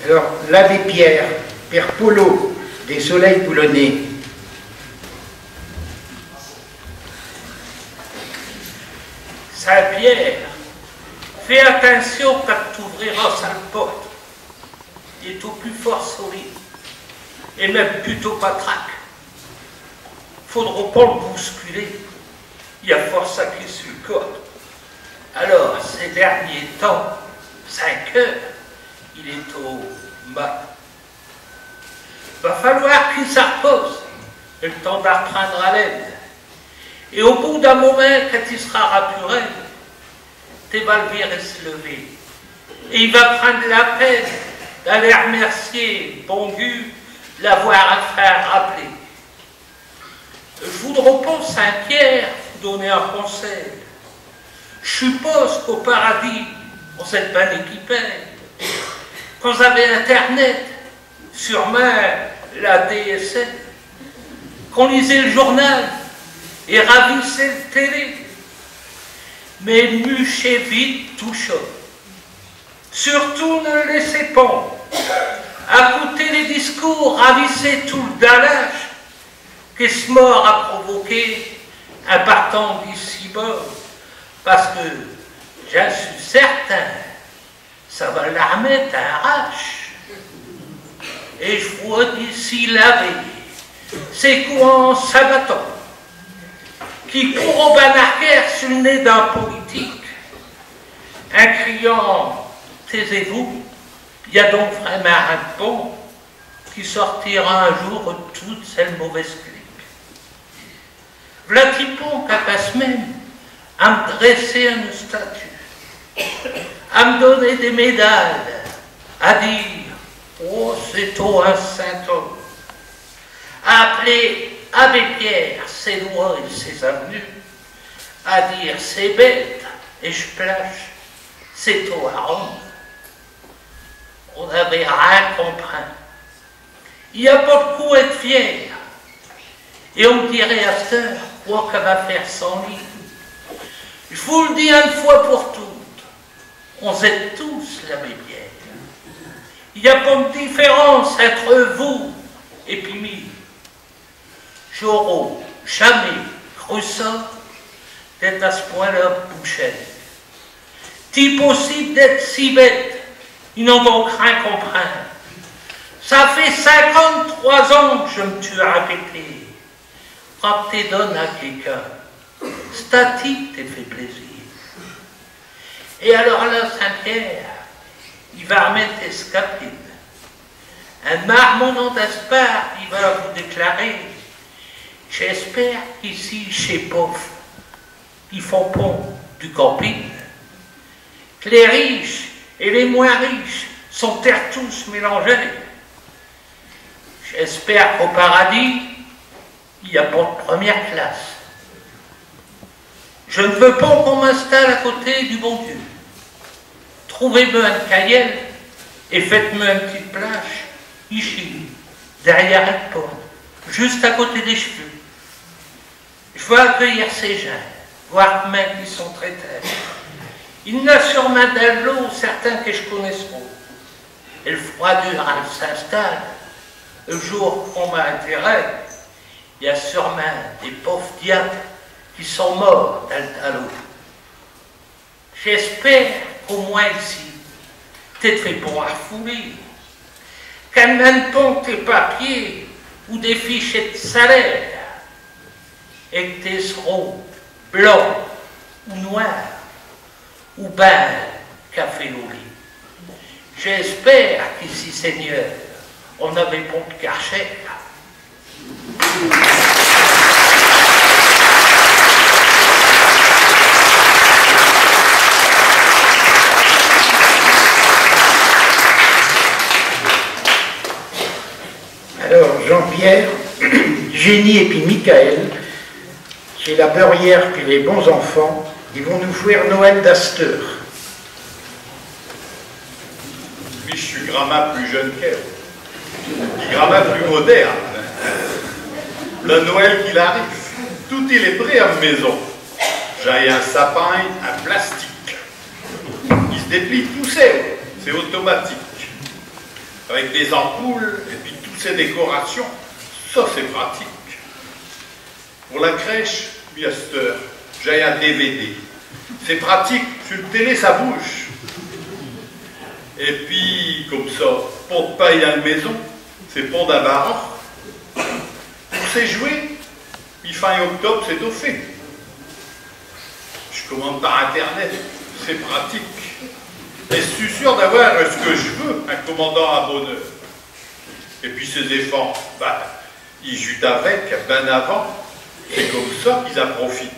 Alors, l'abbé Pierre, Père Polo, des Soleils boulonnais. Saint-Pierre, fais attention quand tu ouvriras sa porte. Il est au plus fort solide, et même plutôt patraque. Faudra pas le bousculer. Il y a force à qui sur le corps. Alors, ces derniers temps, 5 heures, il est au mat. Va falloir qu'il se repose, le temps d'apprendre à l'aide. Et au bout d'un moment, quand il sera rapuré, tu vas le virer se lever. Et il va prendre la peine d'aller remercier Bongu, l'avoir à faire rappeler. Je voudrais pas, Saint-Pierre, vous donner un conseil. Je suppose qu'au paradis, on s'est bien équipé. Quand vous avez Internet, sûrement la DSL, qu'on lisait le journal et ravissait le télé. Mais muchez vite tout chaud. Surtout ne laissez pas. Écoutez les discours, ravissez tout le dallage que ce mort a provoqué un partant d'ici-bas. Parce que j'en suis certain, ça va l'armer d'arrache. Et je vois d'ici laver ces courants sabatons qui courent au banarcaire sur le nez d'un politique, en criant « Taisez-vous, il y a donc vraiment un bon qui sortira un jour de toute cette mauvaise clique. » V'là qui pont qu'à la semaine à me dresser une statue, à me donner des médailles, à dire « Oh, c'est toi un saint homme », à appeler Abbé Pierre ses lois et ses avenues, à dire « C'est bête et je plage, c'est toi à Rome ». On n'avait rien compris. Il n'y a pas de coup à être fier. Et on me dirait à cette heure, quoi qu'elle va faire sans lit. Je vous le dis une fois pour toutes, on aide tous la même bière. Il n'y a pas de différence entre vous et puis moi. J'aurais jamais cru ça d'être à ce point-là bouché. T'es possible d'être si bête, ils n'ont donc rien compris. Ça fait 53 ans que je me tue à répéter. Quand tu donnes à quelqu'un, statique te fait plaisir. Et alors là, Saint-Pierre, il va remettre escapade. Un marmonnant d'espoir, il va vous déclarer, j'espère qu'ici, chez Pauvre, ils font pas du camping, que les riches et les moins riches sont tous mélangés. J'espère qu'au paradis, il n'y a pas de première classe. Je ne veux pas qu'on m'installe à côté du bon Dieu. Trouvez-moi un cahier et faites-moi une petite plage, ici, derrière la porte, juste à côté des cheveux. Je veux accueillir ces gens, voir même qu'ils sont traités. Il y en a sûrement dans l'eau certains que je connais pas. Et le froidure, elle s'installe. Le jour qu'on m'a intérêt, il y a sûrement des pauvres diables qui sont morts dans le talon. J'espère qu'au moins ici, t'es fait pour refouler, qu'elle n'aime pas tes papiers ou des fichiers de salaire, et que t'es seront blancs ou noirs, ou ben café au lit. J'espère qu'ici, Seigneur, on n'avait pas de cachet. Alors, Jean-Pierre, Génie et puis Michael, chez la Beurrière puis les bons enfants, ils vont nous faire Noël d'Asteur. Puis je suis gramma plus jeune qu'elle. Puis gramma plus moderne. Le Noël qu'il arrive, tout il est prêt à la maison. J'ai un sapin, un plastique. Il se déplie tout seul, c'est automatique. avec des ampoules et puis toutes ces décorations. Ça, c'est pratique. Pour la crèche, bien cette heure, j'ai un DVD. C'est pratique, sur le télé, ça bouge. Et puis, comme ça, pont de paille à la maison, c'est pont d'Abaran. Pour ces jouets, fin octobre, c'est au fait. Je commande par Internet, c'est pratique. Et je suis sûr d'avoir ce que je veux, un commandant à bonne heure. Et puis ces enfants, ils jouent avec, ben avant. C'est comme ça qu'ils en profitent.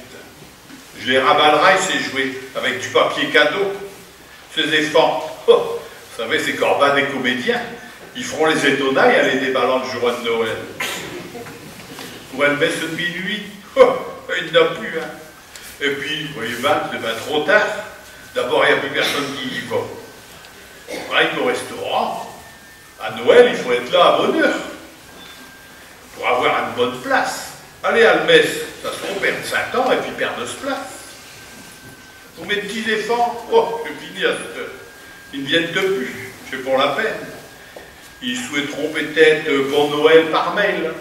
Je les raballerai, ces jouets, avec du papier cadeau. Ces enfants, oh, vous savez, c'est Corban des comédiens. Ils feront les étonnailles à les déballant le jour de Noël. Pour une messe de minuit, oh, il n'y en a plus. Hein. Et puis, vous voyez, c'est bien trop tard. D'abord, il n'y a plus personne qui y va. Pareil qu'au restaurant, à Noël, il faut être là à bonne heure. Pour avoir une bonne place. Allez à la messe, ça se trouve perdre 5 ans et puis perdre ce place. Pour mes petits enfants, oh, je finis à cette heure. Ils ne viennent de plus, c'est pour la peine. Ils souhaiteront peut-être bon Noël par mail.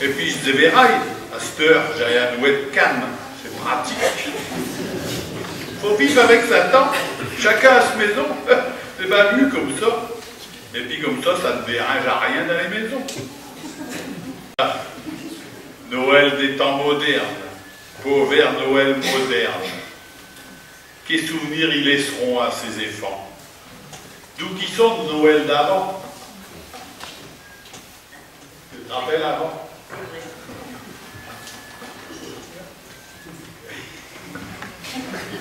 Et puis je déverraille. À cette heure, j'ai un nouet de canne. C'est pratique. Il faut vivre avec sa tante. Chacun à sa maison. C'est pas mieux comme ça. Et puis comme ça ne dérange à rien dans les maisons. Noël des temps modernes. Pauvre Noël moderne. Quels souvenirs ils laisseront à ces enfants? D'où qui sont de Noël d'avant? Tu te rappelles avant?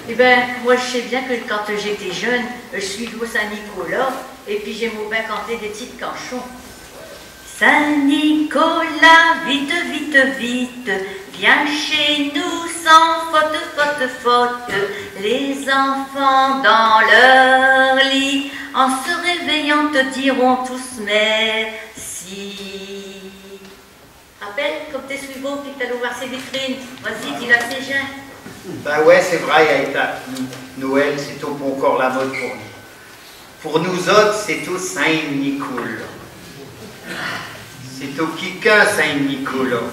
Eh bien, moi je sais bien que quand j'étais jeune, je suis au Saint-Nicolas, et puis j'ai mon bain canté des petites canchons. Saint-Nicolas, vite, vite, vite, viens chez nous sans faute, faute, faute. Les enfants dans leur lit, en se réveillant, te diront tous merci. Rappelle, comme t'es suivant, puis que t'allais voir ses vitrines. Vas-y, dis-la à ces gens. Ben ouais, c'est vrai, Aïta. Noël, c'est au bon corps la mode pour nous. Pour nous autres, c'est au Saint-Nicolas. C'est au Kika Saint-Nicolas.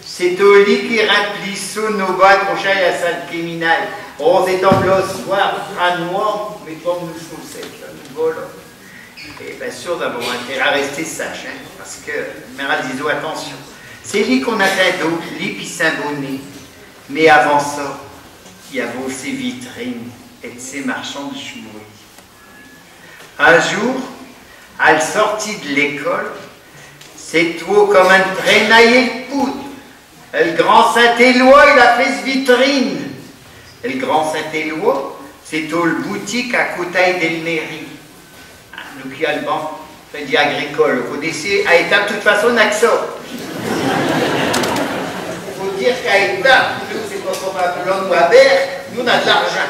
C'est au lit qui remplit sous nos bas accrochés à la salle criminelle. Oh, c'est en blanc soir, à noir, mais comme nous chaussettes, là, nous voilà. Et bien sûr, d'avoir intérêt à rester sage, hein, parce que, Mère disons, attention. C'est lit qu'on atteint d'eau, lit puis Saint-Bonnet. Mais avant ça, il y avait ces vitrines et ces marchands de jouets. Un jour, à la sortie de l'école, c'est tout comme un traînaillé de poudre. Et le grand Saint-Éloi, il a fait ce vitrine. Et le grand Saint-Éloi, c'est tout le boutique à côté d'Elméry. Nous qui a le banc, dit agricole, vous connaissez, à État, de toute façon, on n'a que ça. Il faut dire qu'à État, nous, c'est pas comme à Boulogne ou à Berck, nous, on a de l'argent.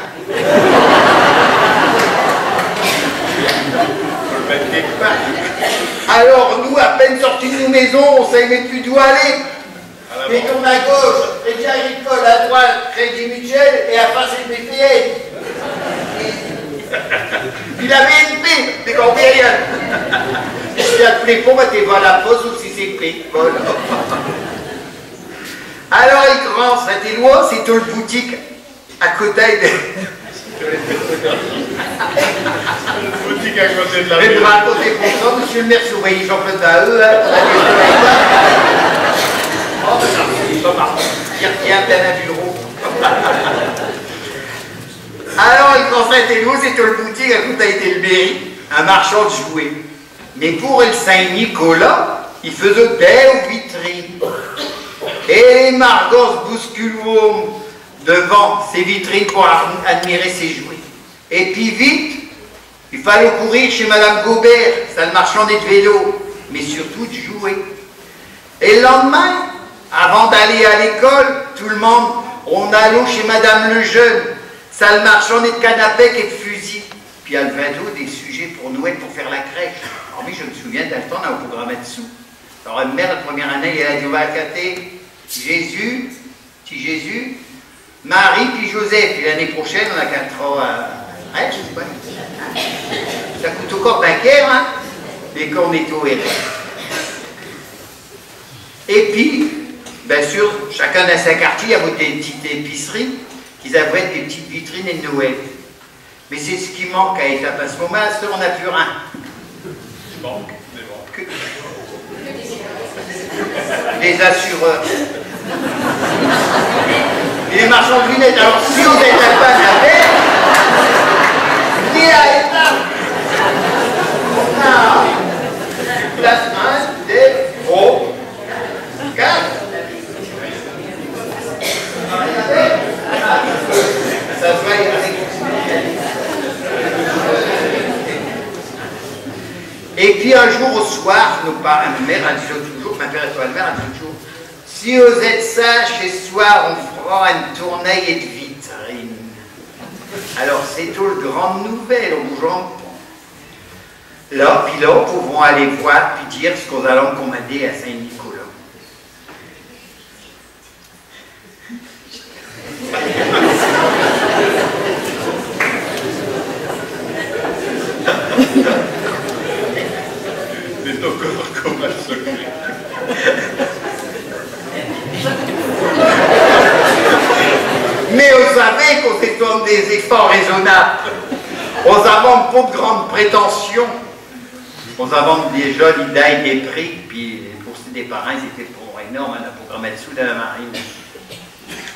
Alors, nous, à peine sortis de nos maisons, on ne savait plus d'où aller. Et tourne à gauche, Crédit Agricole, à droite, Crédit Mutuel, et à face, c'est BPN. Il avait BNP, mais quand rien. Je suis appelé pour moi, t'es voir la pause ou si c'est pris. Voilà. Alors, il grand Saint-Éloi, c'est tout le boutique à côté de. Boutique à côté de la maison. Mais à côté pour ça, monsieur le maire, vous voyez Jean-Claude Maheu, hein, oh, mais ça, c'est pas marrant. Il retient bien un bureau. Alors, il grand Saint-Éloi, c'est tout le boutique à côté de Berry, un marchand de jouets. Mais pour le Saint-Nicolas, il faisait belles vitrines. Et les Margaux se bousculent devant ces vitrines pour admirer ses jouets. Et puis vite, il fallait courir chez Madame Gobert, c'est le marchand de vélos, mais surtout de jouets. Et le lendemain, avant d'aller à l'école, tout le monde, on allait chez Madame Lejeune, ça le marchand de canapés et de fusils. Puis elle vint des sujets pour Noël pour faire la crèche. Alors oui, je me souviens d'un temps, on a un programme dessous. Alors une mère, la première année, elle a dit, on va cater Jésus, petit Jésus, Marie, puis Joseph. Puis l'année prochaine, on a 4 ans. Hein, je sais pas. Ça coûte encore bancaire, hein, les cornettos et Et puis, bien sûr, chacun dans sa quartier, il y a des petites épiceries qui abritent des petites vitrines et de Noël. Mais c'est ce qui manque à Étape à ce moment, on n'a plus rien. Il manque des banques. Les assureurs. Et les marchands de lunettes. Alors, si on est à pas avec, ni à Étape, on a du placement des gros cadres. Ça se voit avec. Et puis un jour au soir, ma mère a dit toujours, ma mère a dit toujours, si vous êtes sage, ce soir on fera une tournée de vitrine. Alors c'est tout le grande nouvelle aux gens. Là, puis là, pouvons aller voir puis dire ce qu'on allons commander à Saint-Nicolas. C'est encore comme un secret. Mais vous savez qu'on s'étonne des efforts raisonnables. On avance pas de grandes prétentions. On avance des jolies idées des prix, puis pour des parents, ils étaient pour énormes, pour mettre sous dans la marine.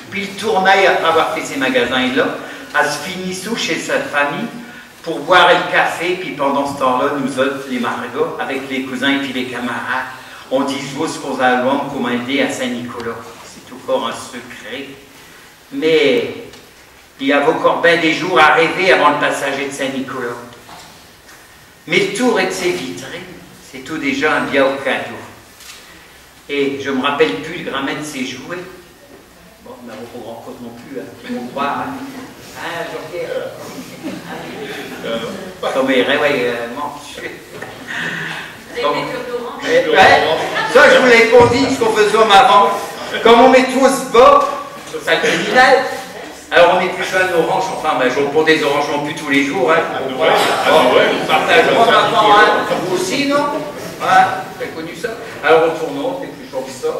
Puis le tournail, après avoir fait ces magasins-là, elle se finit sous chez sa famille pour boire le café, puis pendant ce temps-là, nous autres, les Margots, avec les cousins et puis les camarades, on dit ce qu'on allons commander à Saint-Nicolas. C'est encore un secret. Mais il y avait encore bien des jours à rêver avant le passager de Saint-Nicolas. Mais le tour est de ses vitrines, c'est tout déjà un bien au cadeau. Et je ne me rappelle plus le grammaire de ses jouets. Bon, on n'a pas grand chose non plus, hein. On croit. Ah, Jean-Pierre. Comme il ça, je vous l'ai pas dit, ce qu'on faisait avant. Comme on met tous bas, ça criminel. Alors on épluche un orange, enfin, ben, je prends des oranges non plus tous les jours. Hein, on partage maintenant, vous aussi, non? Hein, vous avez connu ça? Alors on tourne, on épluchons ça.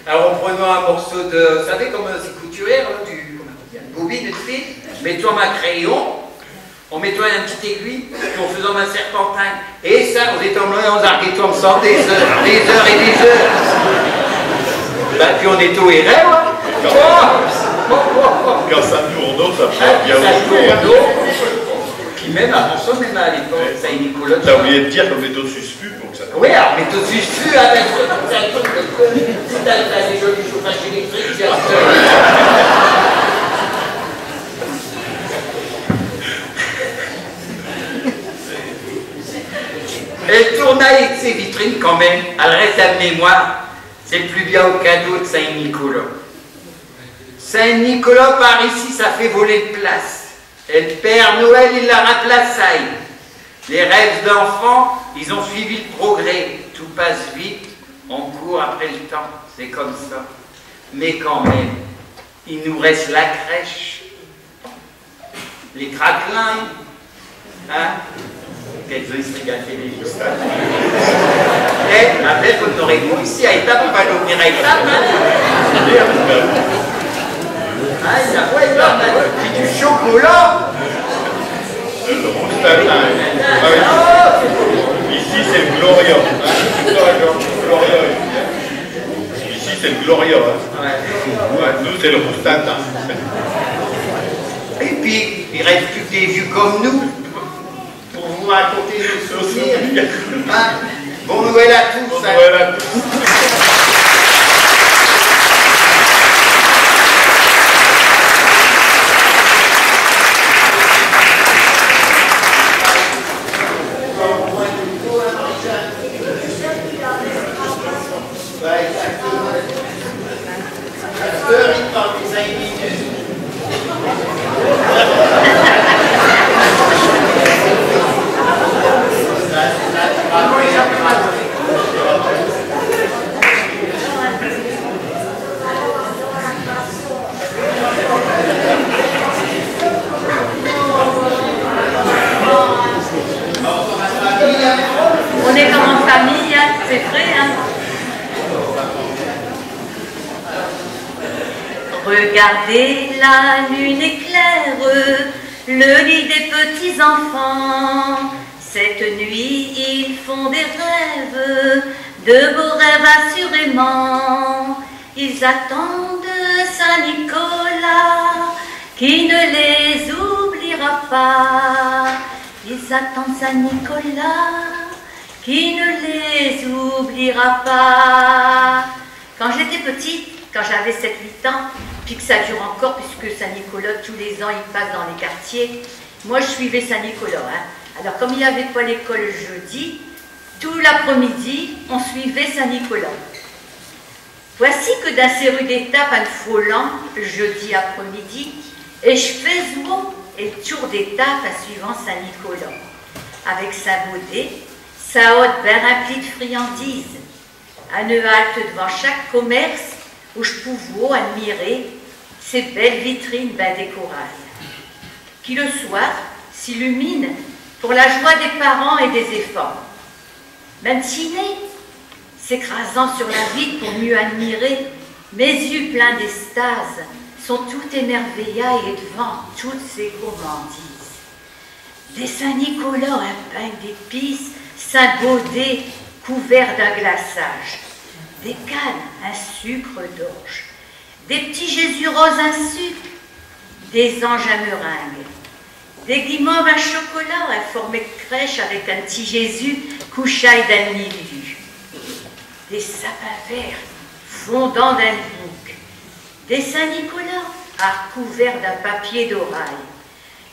Alors on prenant un morceau de, vous savez comme c'est couturière, là, une bobine de fil, mets-toi un crayon, on met-toi une petite aiguille, puis on faisant un serpentin. Et ça, on est en loin, on zarguait comme ça des heures et des heures. Ben, puis on est au erreur, hein. Quand ça tourne, ça prend bien au puis même avant ça, même à l'époque, Saint-Nicolas. T'as oublié de dire qu'on est au suspu pour que ça tourne. Oui, alors méthode suspu avec un truc de. Si t'as des jolis chauffages électriques, tu as Et le tournail de ces vitrines, quand même, elle reste à mémoire. C'est plus bien au cadeau de Saint-Nicolas. Saint-Nicolas, par ici, ça fait voler de place. Et le Père Noël, il la remplace. Les rêves d'enfants, ils ont suivi le progrès. Tout passe vite, on court après le temps. C'est comme ça. Mais quand même, il nous reste la crèche, les craquelins, hein? Quelques-uns se régalaient les jours. Et après, vous n'aurez pas ici à Étape, on va l'ouvrir à Étape. Ah, il y a quoi, il a du chocolat. Le roustatin. Ici, c'est le Gloria. Gloria. Ici, c'est le Gloria. Ouais, nous, c'est le roustatin. Et puis, il ne reste plus que des vieux comme nous pour vous raconter nos souvenirs. Hein? Bon Noël à tous. Bon Noël à tous. Regardez, la lune éclaire le lit des petits enfants. Cette nuit, ils font des rêves, de beaux rêves assurément. Ils attendent Saint-Nicolas, qui ne les oubliera pas. Ils attendent Saint-Nicolas, qui ne les oubliera pas. Quand j'étais petite, quand j'avais 7-8 ans, puis que ça dure encore, puisque Saint-Nicolas, tous les ans, il passe dans les quartiers, moi, je suivais Saint-Nicolas. Alors, comme il n'y avait pas l'école le jeudi, tout l'après-midi, on suivait Saint-Nicolas. Voici que dans ces rues d'étape, à Folland, le jeudi après-midi, et je fais et le tour d'étape à suivant Saint-Nicolas, avec sa beauté, sa haute bien remplie de friandises, à une halte devant chaque commerce où je pouvais admirer ces belles vitrines bien décorées, qui le soir s'illuminent pour la joie des parents et des enfants. Matinée, s'écrasant sur la vitre pour mieux admirer, mes yeux pleins d'extase sont tout émerveillés et devant toutes ces gourmandises. Des Saint-Nicolas un pain d'épices, Saint-Baudé couvert d'un glaçage, des cannes, un sucre d'orge, des petits Jésus roses, un sucre, des anges à meringue, des guimauves à chocolat informés de crèche avec un petit Jésus couchaille d'un milieu, des sapins verts fondant d'un bouc, des Saint-Nicolas recouverts d'un papier d'oreille,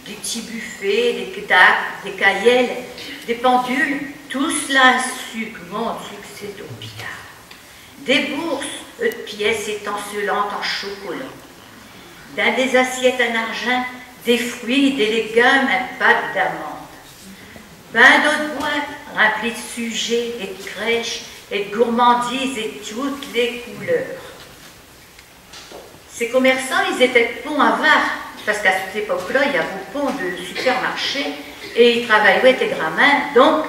des petits buffets, des dacs, des caillelles, des pendules, tout cela un sucre, mon Dieu que c'est au picard. Des bourses de pièces étincelantes en chocolat, dans des assiettes en argent, des fruits, des légumes, un pâte d'amande. Ben d'autres boîtes remplies de sujets et de crèches et de gourmandises et toutes les couleurs. Ces commerçants, ils étaient ponts avares, parce qu'à cette époque-là, il y avait beaucoup de supermarchés et ils travaillaient intégralement. Donc,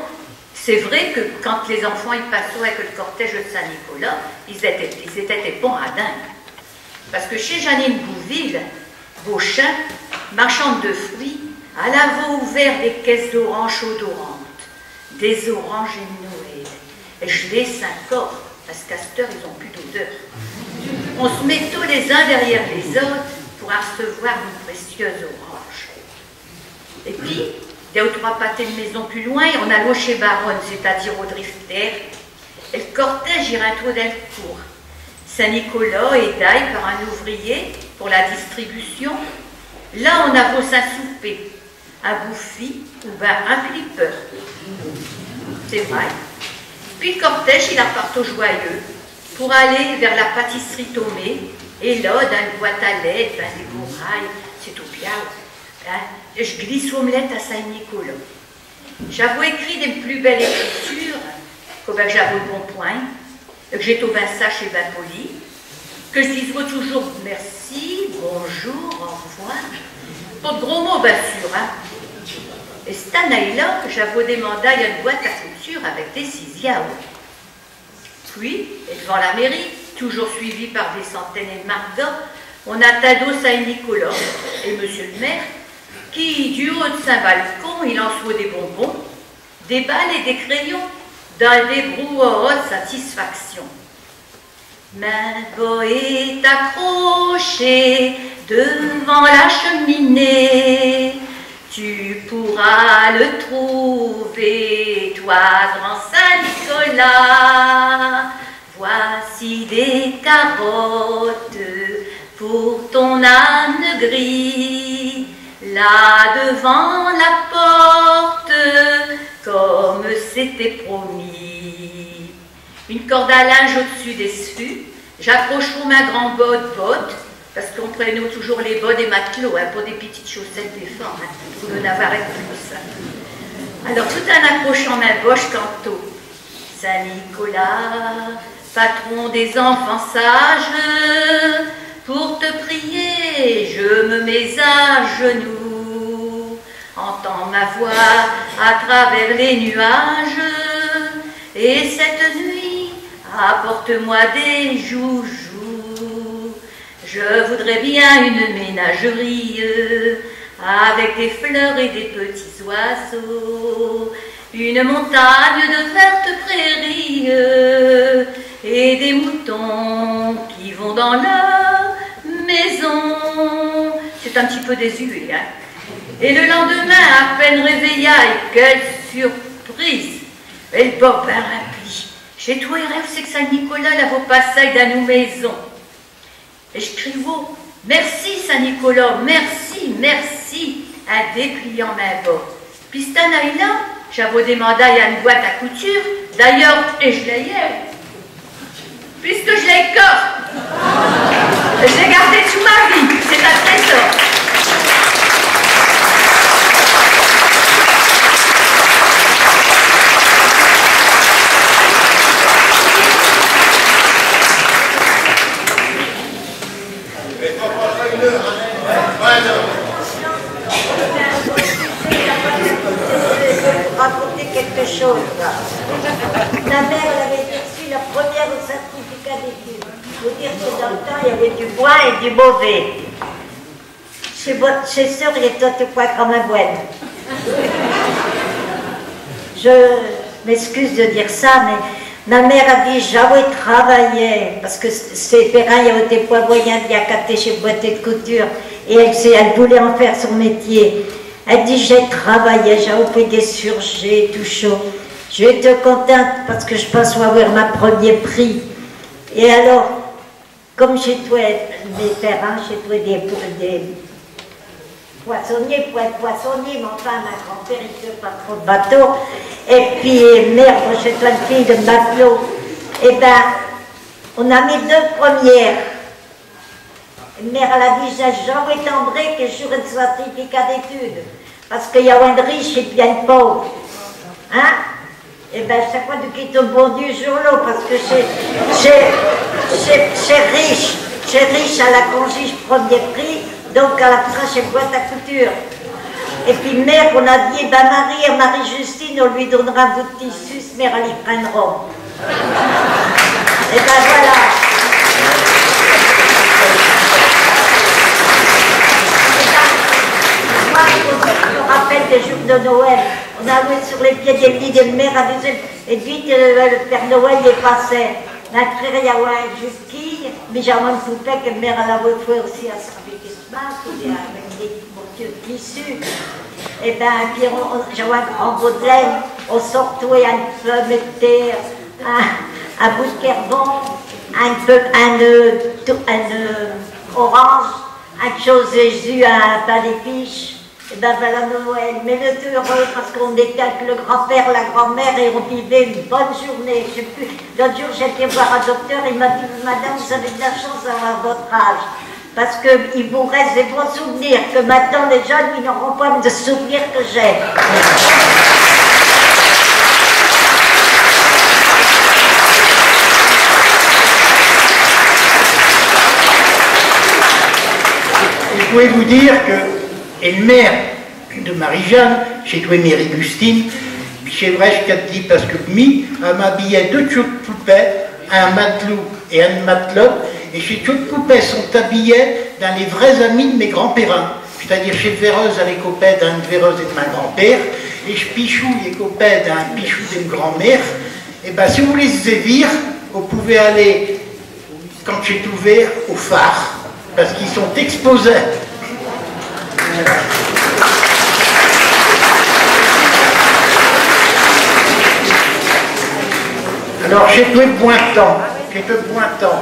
c'est vrai que quand les enfants ils passaient avec le cortège de Saint-Nicolas, ils étaient des ponts à dingue. Parce que chez Janine Bouville, Beauchamp, marchande de fruits, elle avait ouvert des caisses d'oranges odorantes, des oranges et de Noël. Et je laisse encore, parce qu'à cette heure, ils n'ont plus d'odeur. On se met tous les uns derrière les autres pour recevoir une précieuse orange. Et puis, deux ou trois pâtés de maison plus loin, on allait chez Baronne, c'est-à-dire au Drifter, et le cortège irait tout d'un cours. Saint-Nicolas est d'ail par un ouvrier pour la distribution. Là, on a beau souper, un bouffi ou ben un flipper. C'est vrai. Puis le cortège, il repart au joyeux pour aller vers la pâtisserie Tomé. Et là, dans une boîte à lait, ben, des gourailles, c'est tout bien. Hein? Je glisse omelette à Saint-Nicolas. J'avais écrit des plus belles écritures, comme j'avais le bon point, que j'étais au vin sage et vin poli, que je disais toujours merci, bonjour, au revoir. Pas de gros mots, bien sûr. Hein? Et cette année-là, j'avais demandé à une boîte à couture avec des 6 yaourts. Puis, et devant la mairie, toujours suivi par des centaines de mardas, on a Tado Saint-Nicolas et monsieur le maire, qui, du haut de sa balcon, il en soit des bonbons, des balles et des crayons, dans des brouhahas de satisfaction. Main est accrochée devant la cheminée, tu pourras le trouver, toi, grand Saint-Nicolas. Voici des carottes pour ton âne gris, là devant la porte, comme c'était promis. Une corde à linge au-dessus des fûts, j'accroche ma grande botte, parce qu'on prenait toujours les bas des matelots, hein, pour des petites chaussettes des femmes, hein, pour le navarret plus. Alors tout en accrochant ma boche canto, Saint-Nicolas, patron des enfants sages, pour te prier, je me mets à genoux, entends ma voix à travers les nuages, et cette nuit, apporte-moi des joujoux. Je voudrais bien une ménagerie avec des fleurs et des petits oiseaux, une montagne de vertes prairies et des moutons qui vont dans leur maison. C'est un petit peu désuet, hein. Et le lendemain, à peine réveillée, quelle surprise! Et le bord ben rempli. Chez toi, il rêve, c'est que Saint-Nicolas, là, vaut passer dans nos maisons. Et je crie, oh, merci Saint-Nicolas, merci, merci, en dépliant ma bas. Puis cette année-là, j'avais demandé à une boîte à couture, d'ailleurs, et je l'ai eu, puisque je l'ai coffre. Je l'ai gardé toute ma vie, c'est un trésor. Raconter quelque chose. Ma mère, elle avait reçu la première au certificat d'études. Il faut dire que dans le temps, il y avait du bon et du mauvais. Chez sœur, il est tout quoi comme un bonne. Je m'excuse de dire ça, mais ma mère a dit j'avais travaillé, parce que ses parents, il y avait des poivoyens, il y a capté chez Boîtier de couture, et elle voulait en faire son métier. Elle dit j'ai travaillé, j'ai fait des surgés, tout chaud. Je vais être contente parce que je pense avoir ma premier prix. Et alors, comme chez toi, mes parents, chez toi des poissonniers, pour être poissonnier, mais enfin, ma grand-père, il ne fait pas trop de bateaux. Et puis, mère, chez toi, une fille de matelot. Eh bien, on a mis 2 premières. Mère, elle a dit, j'ai jamais timbré que sur un certificat d'études. Parce qu'il y a un riche et puis un pauvre. Hein? Et bien, chaque fois qui tombe bon Dieu sur l'eau, parce que c'est riche à la congige premier prix, donc à la fin, chez boîte à couture. Et puis, mère, on a dit, ben Marie-Justine, on lui donnera un bout de tissu, mère, elle y prendra. Et ben voilà. Je me rappelle des jours de Noël, on a loué sur les pieds des lits de mère, et vite le Père Noël est passé. Après, il y a un jusquille, mais j'ai une poupée que mère elle avait fait aussi à servir avec des morceaux de tissu. Et bien, puis j'avais un grand beau de laine, on sortait un pomme de terre, un bout de carbone, un orange, un chose Jésus, un pain d'épiche. Et bien voilà Noël, mais le tout heureux parce qu'on était avec le grand-père, la grand-mère et on vivait une bonne journée. Je sais plus, l'autre jour j'étais voir un docteur, il m'a dit, madame, vous avez de la chance d'avoir votre âge. Parce qu'il vous reste des bons souvenirs, que maintenant les jeunes, ils n'auront pas de souvenirs que j'ai. Je voulais vous dire que une mère de Marie-Jeanne, chez toi Mary Gustine, chez vrai je dit parce que elle m'habillait 2 chaudes poupées, un matelot et un matelot, et chez toutes poupées sont habillées dans les vrais amis de mes grands-périns. C'est-à-dire chez Véreuse, elle est copaine d'un Véreuse et de ma grand-père, et chez Pichou, il est copain d'un Pichou et de ma grand-mère. Et bien si vous voulez se vivre, vous pouvez aller, quand c'est ouvert, au phare, parce qu'ils sont exposés. Alors, chez toi, Pointant,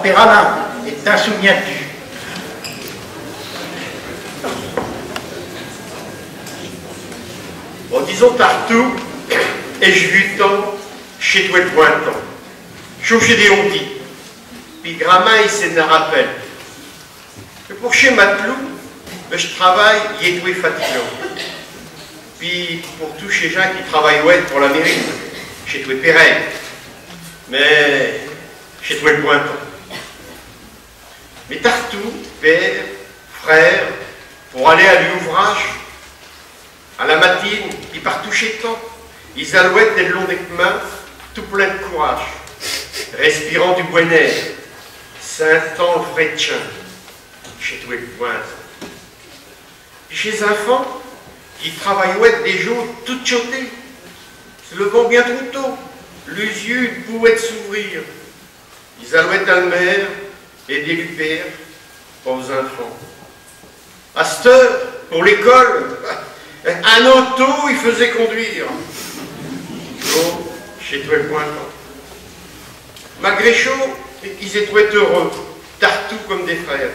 Père Alain, et t'en souviens-tu? Bon, disons partout, et je vu tant chez toi, Pointant. Chez des ondits, puis Gramin, il s'en rappelle. Et pour chez Matelot, je travaille, il est tout fatigant. Puis pour tous ces gens qui travaillent pour la mairie, chez toi Péret, mais chez toi le Pointant. Mais partout, père, frère, pour aller à l'ouvrage, à la matine, puis partout chez toi, ils alouettent des longs des mains, tout plein de courage, respirant du bon air, sentant le frais de chien. chez tous les points. Chez un enfant, qui travaillait des jours tout chotés, se levant bien trop tôt, les yeux pouvaient s'ouvrir. Ils allouaient à la mère et des pères aux enfants. À cette heure, pour l'école, un auto, il faisait conduire. Oh, chez toi le point. Malgré chaud, ils étaient heureux, tartou comme des frères.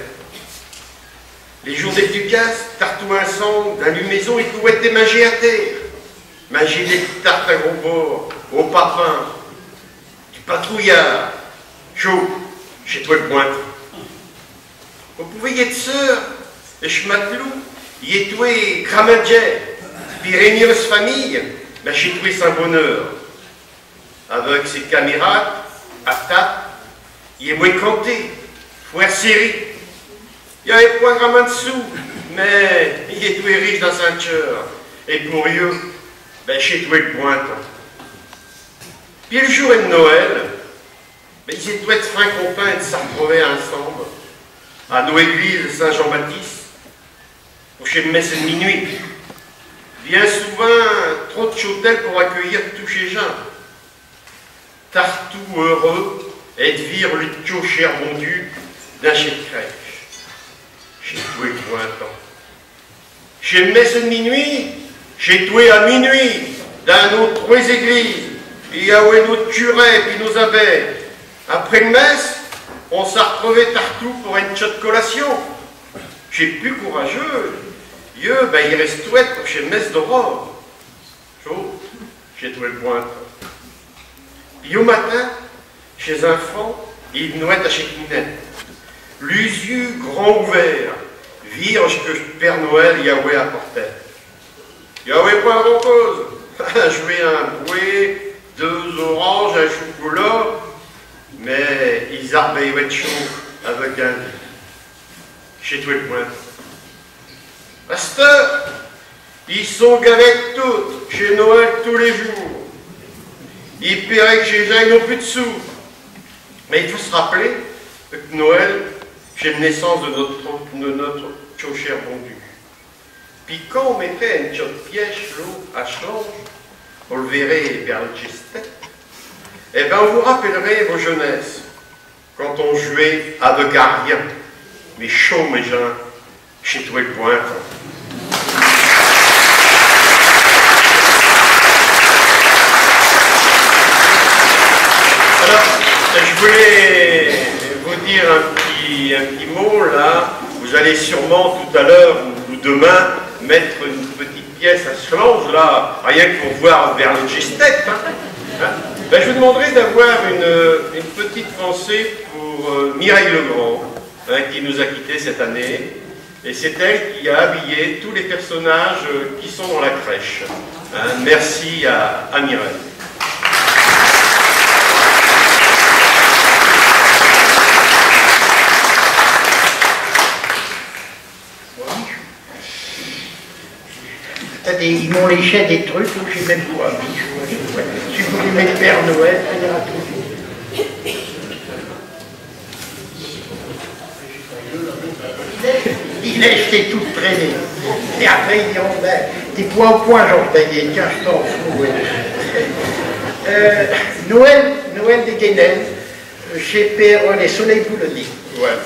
Les jours d'éducation, tartou ensemble, dans une maison, ils pouvaient être manger à terre. Manger des tartes à gros porc, au papin, du patrouillard, chaud, chez toi le point. Vous pouvez y être sœur, et chmatelou, y être cramadjet, puis réunir sa famille, mais chez toi c'est un bonheur. Avec ses camarades, à table, il est moins compté, faut serré. Il n'y avait pas grand dessous, mais il est tout riche dans sa cœur. Et pour eux, ben, chez toi le point. Puis le jour de Noël, ben, ils étaient tous fins copains et de s'approuver ensemble à nos églises de Saint-Jean-Baptiste, pour chez le messe de minuit. Bien souvent, trop de chôtels pour accueillir tous ces gens. Tartou heureux et de vivre le tchou cher bon Dieu d'un chez de crèche. Chez toi le printemps. Chez le messe de minuit, chez toi à minuit, dans nos trois églises, il y a où notre curé et nos abbés. Après le messe, on s'est retrouvé partout pour une petite collation. J'ai plus courageux. Ben, il reste tout être pour chez le messe d'aurore. Chaud, j'ai trouvé le point. Puis au matin, chez un enfant, il venait à chez Kinette. Les yeux grands ouverts, virge que Père Noël Yahweh apportait. Yahweh pas grand cause. Jouer un bouet, 2 oranges, un chocolat, mais ils arbeillaient chaud avec un lit. Chez toi le point. À cette heure, ils sont galettes toutes, chez Noël tous les jours. Il paraît que chez gens, ils n'ont plus de sous. Mais il faut se rappeler que Noël, c'est la naissance de notre cher bon Dieu. Puis quand on mettait une petite pièce l'eau à change, on le verrait vers le gestet, eh bien on vous rappellerait vos jeunesses, quand on jouait avec rien, mais chaud, mes gens, chez toi le point. Alors, je voulais vous dire un petit mot là. Vous allez sûrement tout à l'heure ou demain mettre une petite pièce à Schlange là, rien que pour voir vers le gestet. Ben, je vous demanderai d'avoir une petite pensée pour Mireille Legrand, qui nous a quittés cette année. Et c'est elle qui a habillé tous les personnages qui sont dans la crèche. Merci à Mireille. Ils m'ont léché des trucs, je ne sais même pas. Si vous voulez mettre Père Noël, ça ira tout vite. Il a jeté tout traîné. Et après, ils diront, ben, t'es point au point, Jean Taillé, tiens, je t'en fous. Ouais. Noël des Guénels, chez Père Les Soleils Boulonnais. Ouais.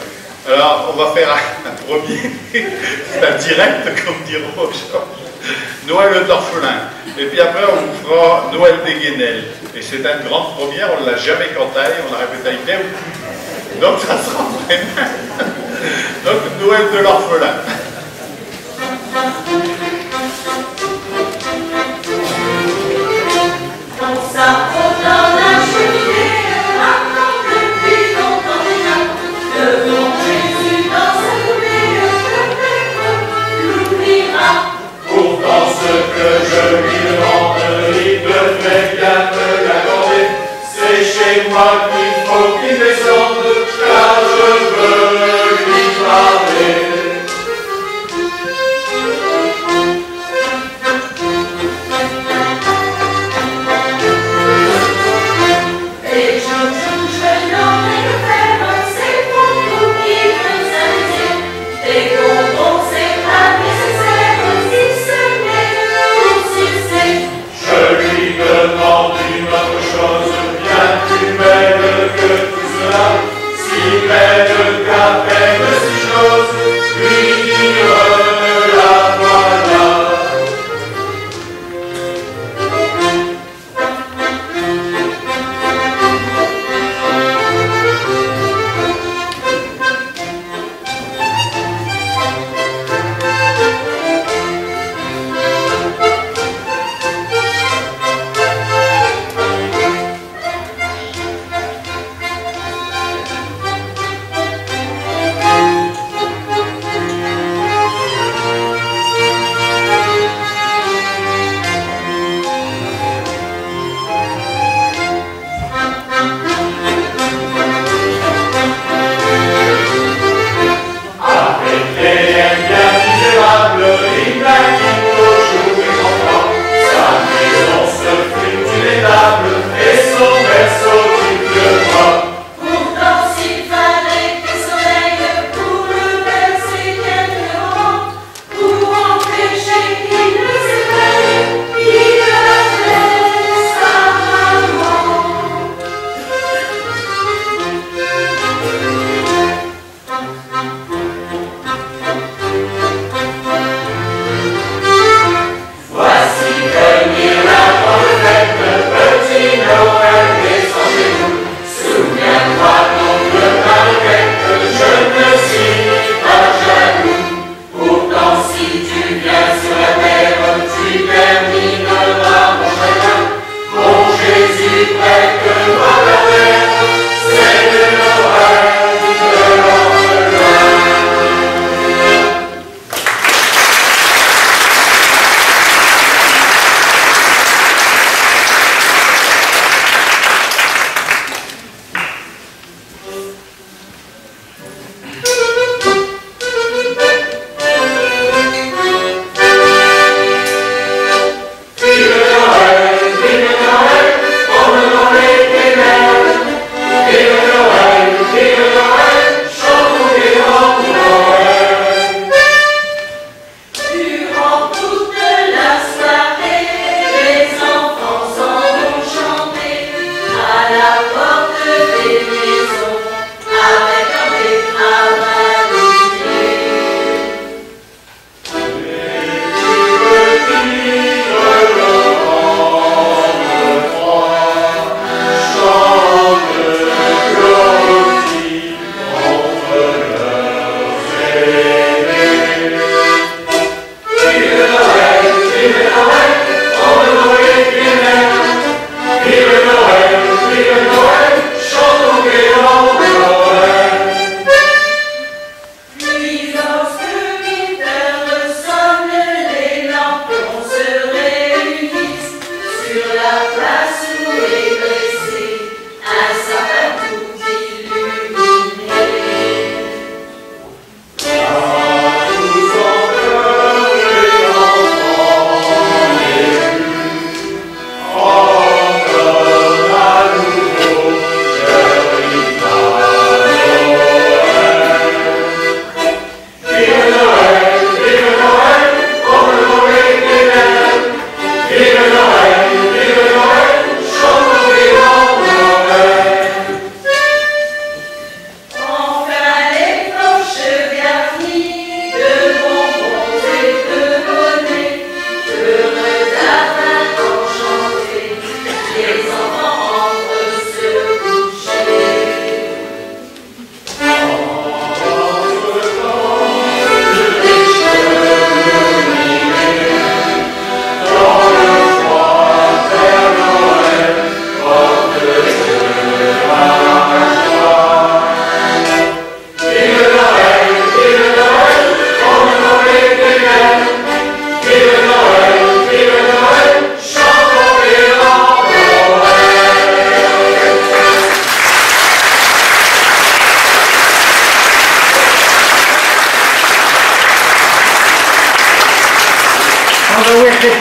Alors, on va faire un premier, c'est un direct, comme diront Georges. Noël de l'orphelin. Et puis après, on vous fera Noël des Guénels. Et c'est une grande première, on ne l'a jamais canté, on l'a répété bien. Donc ça sera vraiment. Donc Noël de l'orphelin. On s'approdonne la cheminée, attend depuis longtemps déjà, que mon Jésus dans sa poupée, peut-être l'oubliera. Pourtant ce que je lui demande, il devrait bien me l'accorder. C'est chez moi qu'il faut qu'il descende, car je veux lui parler.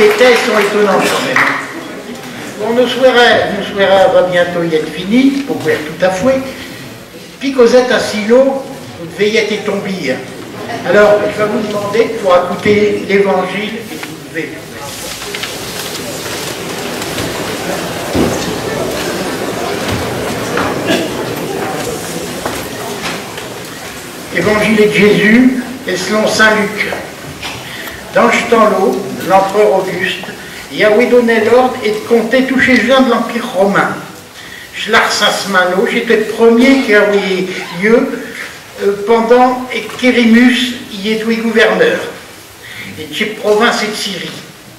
les textes sont étonnants quand même. Bon, nos soirées va bientôt y être fini, pour voir tout à fouet. Puis Cosette à Silo, vous devez y être tombé. Alors, je vais vous demander pour écouter l'évangile et vous devez. Évangile de Jésus et selon saint Luc. Dans ce temps-là, l'empereur Auguste, Yahweh donnait l'ordre et de compter tous les gens de l'Empire romain. Schlarsansmano, j'étais le premier qui a eu lieu pendant qu'Érimus y était gouverneur. Et de cette province et de Syrie.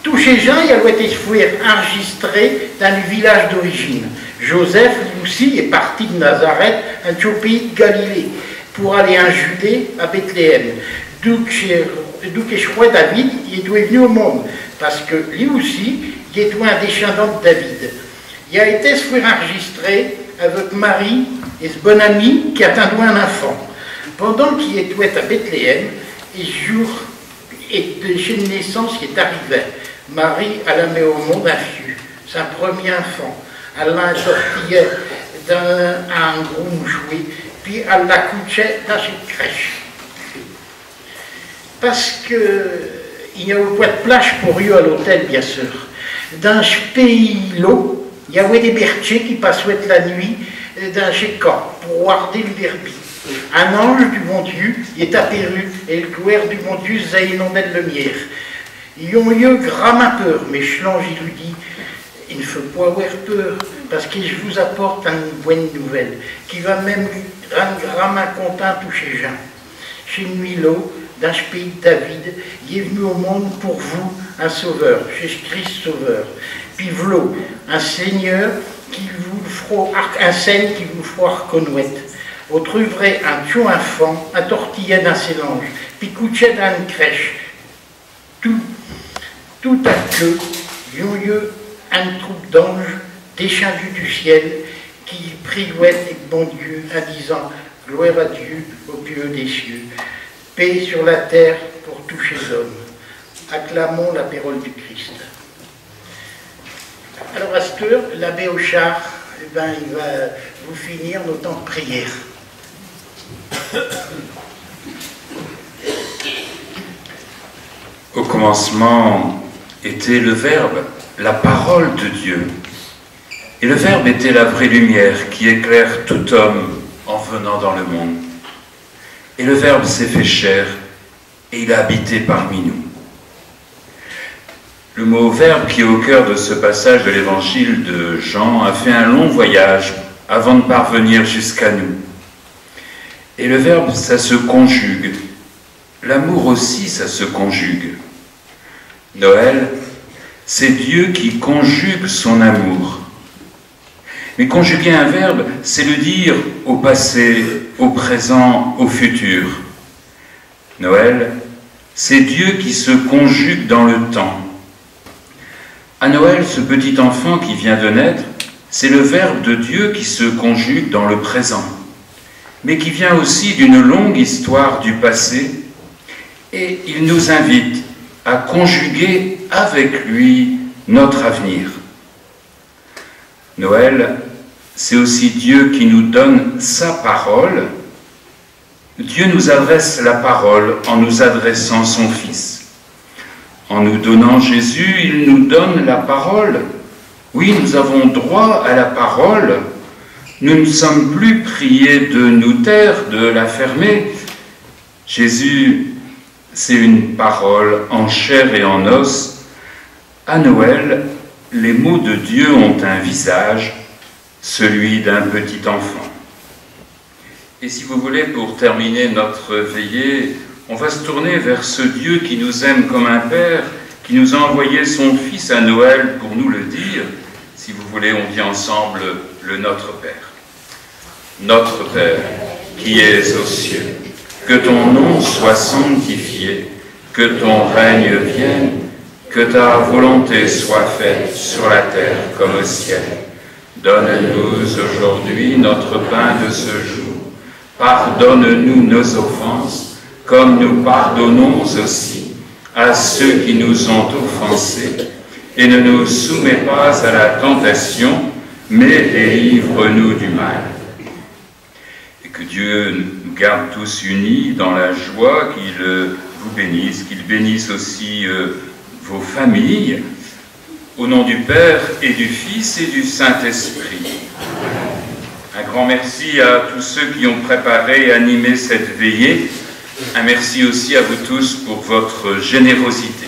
Tous ces gens, ils ont été enregistrés dans le village d'origine. Joseph, lui aussi, est parti de Nazareth, un pays de Galilée, pour aller en Judée, à Bethléem. D'où que roi David, il est venu au monde, parce que lui aussi, il est un descendant de David. Il a été enregistré avec Marie et ce bon ami qui attendait un enfant. Pendant qu'il était à Bethléem, et jour de chez une naissance qui est arrivé, Marie, elle a mis au monde un fils, son premier enfant. Elle l'a sorti d'un gros jouet, puis elle l'a couché dans une crèche. Parce qu'il n'y a pas de plage pour eux à l'hôtel, bien sûr. Dans ce pays-là, il y avait des bergers qui passaient la nuit dans ce camp pour regarder le derby. Un ange du bon Dieu est apparu et le clouer du bon Dieu s'est inondé de lumière. Ils ont eu grand peur, mais l'ange lui dit, il ne faut pas avoir peur, parce que je vous apporte une bonne nouvelle, qui va même rendre grand content tous ces gens. Chez nuit-là, dans ce pays de David, il est venu au monde pour vous un sauveur, Jésus-Christ sauveur. Puis voilà, un Seigneur qui vous fera, un Seigneur qui vous fera reconnaître. Vous trouverez un tout enfant, un tortillet dans ses langes, puis couché dans une crèche. Tout à coup, il y a eu une troupe d'anges descendus du ciel qui priaient le bon Dieu en disant « Gloire à Dieu au plus haut des cieux, paix sur la terre pour tous les hommes. Acclamons la parole du Christ. » Alors à cette heure, l'abbé Auchard, il va vous finir nos temps de prière. Au commencement était le Verbe, la parole de Dieu. Et le Verbe était la vraie lumière qui éclaire tout homme en venant dans le monde. Et le Verbe s'est fait chair et il a habité parmi nous. Le mot Verbe qui est au cœur de ce passage de l'évangile de Jean a fait un long voyage avant de parvenir jusqu'à nous. Et le Verbe, ça se conjugue. L'amour aussi, ça se conjugue. Noël, c'est Dieu qui conjugue son amour. Mais conjuguer un verbe, c'est le dire au passé, au présent, au futur. Noël, c'est Dieu qui se conjugue dans le temps. À Noël, ce petit enfant qui vient de naître, c'est le Verbe de Dieu qui se conjugue dans le présent, mais qui vient aussi d'une longue histoire du passé, et il nous invite à conjuguer avec lui notre avenir. Noël, c'est aussi Dieu qui nous donne sa parole. Dieu nous adresse la parole en nous adressant son Fils. En nous donnant Jésus, il nous donne la parole. Oui, nous avons droit à la parole. Nous ne sommes plus priés de nous taire, de la fermer. Jésus, c'est une parole en chair et en os. À Noël, les mots de Dieu ont un visage, celui d'un petit enfant. Et si vous voulez, pour terminer notre veillée, on va se tourner vers ce Dieu qui nous aime comme un Père, qui nous a envoyé son Fils à Noël pour nous le dire. Si vous voulez, on dit ensemble le Notre Père. Notre Père, qui es aux cieux, que ton nom soit sanctifié, que ton règne vienne, que ta volonté soit faite sur la terre comme au ciel. Donne-nous aujourd'hui notre pain de ce jour. Pardonne-nous nos offenses, comme nous pardonnons aussi à ceux qui nous ont offensés. Et ne nous soumets pas à la tentation, mais délivre-nous du mal. Et que Dieu nous garde tous unis dans la joie, qu'il vous bénisse, qu'il bénisse aussi vos familles, au nom du Père et du Fils et du Saint-Esprit. Un grand merci à tous ceux qui ont préparé et animé cette veillée. Un merci aussi à vous tous pour votre générosité.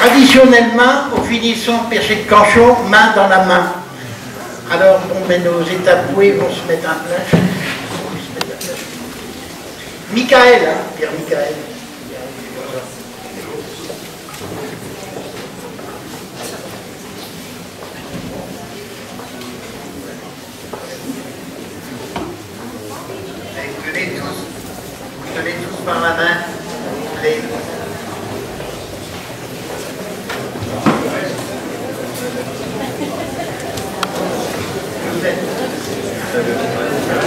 Traditionnellement, au finissant de pêcher de canchon, main dans la main. Alors, on met nos étaboués, vont se mettre en place. Michael, hein, Pierre Michael. Tenez tous par la main. Allez.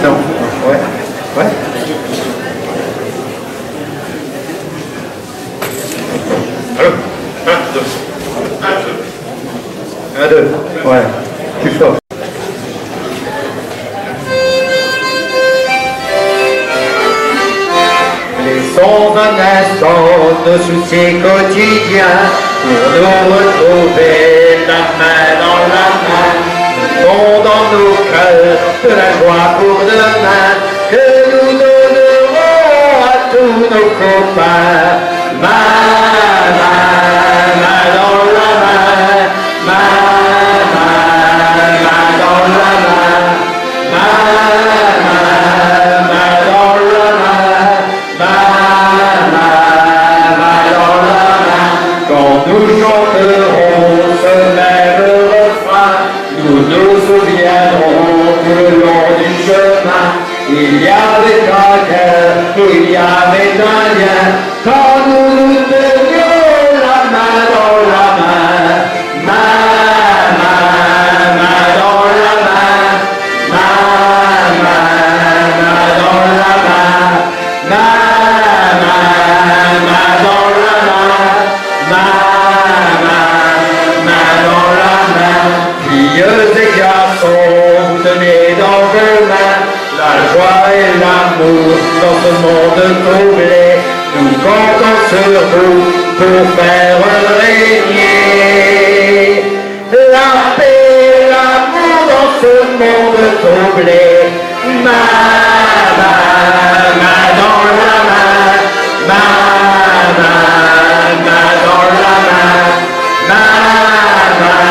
Non, ouais, ouais. Allô, 1, 2, ouais, plus fort. Laissons un instant nos soucis quotidiens pour nous retrouver la main dans la main. Mettons dans nos cœurs de la joie pour demain que nous donnerons à tous nos copains. Main, main, main dans la main, main, main, main dans la main, main, main, main dans la main, main, main, main dans la main. Quand nous chanterons ce même refrain, nous nous souviendrons tout le long du chemin. Il y avait un cœur, il y avait un lien, quand nous nous tenions la main dans la main. Main, main, main dans la main, main, main, main dans la main, main, main, main dans la main, main, main, main dans la main. Filles et garçons, vous tenez dans vos mains la joie et l'amour dans ce monde troublé. Nous comptons sur vous pour faire régner la paix, l'amour dans ce monde troublé. Main, main, main dans la main, main, main, main dans la main, main, main,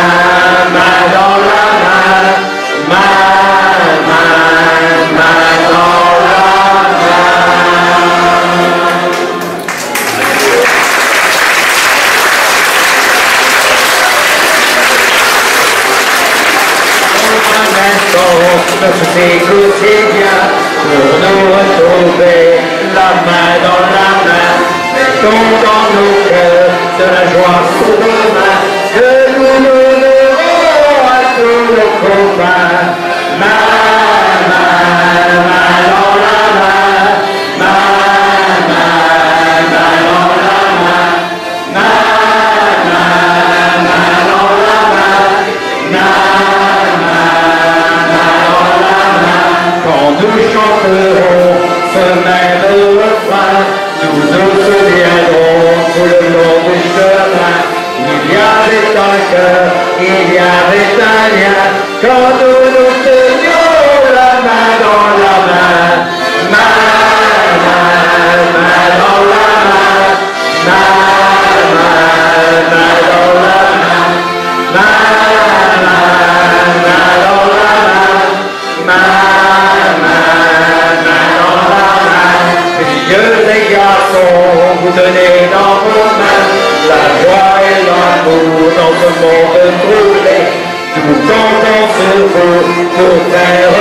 main dans la main, main, main, main dans la main. Notre quotidien pour nous retrouver la main dans la main. Mettons dans nos cœurs de la joie pour demain que nous donnerons à tous nos copains. Main, main, main dans la main, main, main, main dans la main, main, main, main dans la main, main, main dans la main. Quand nous chanterons ce même refrain, nous nous souviendrons tout le long du chemin. Il y avait un cœur, il y avait un lien, quand nous nous tenions la main dans la main. Main, main, main dans la main, main, main, main dans la main, main, main, main dans la main, main, main, main dans la main. Filles et garçons, vous tenez dans vos mains la joie et l'amour dans ce monde troublé. Nous comptons sur vous pour faire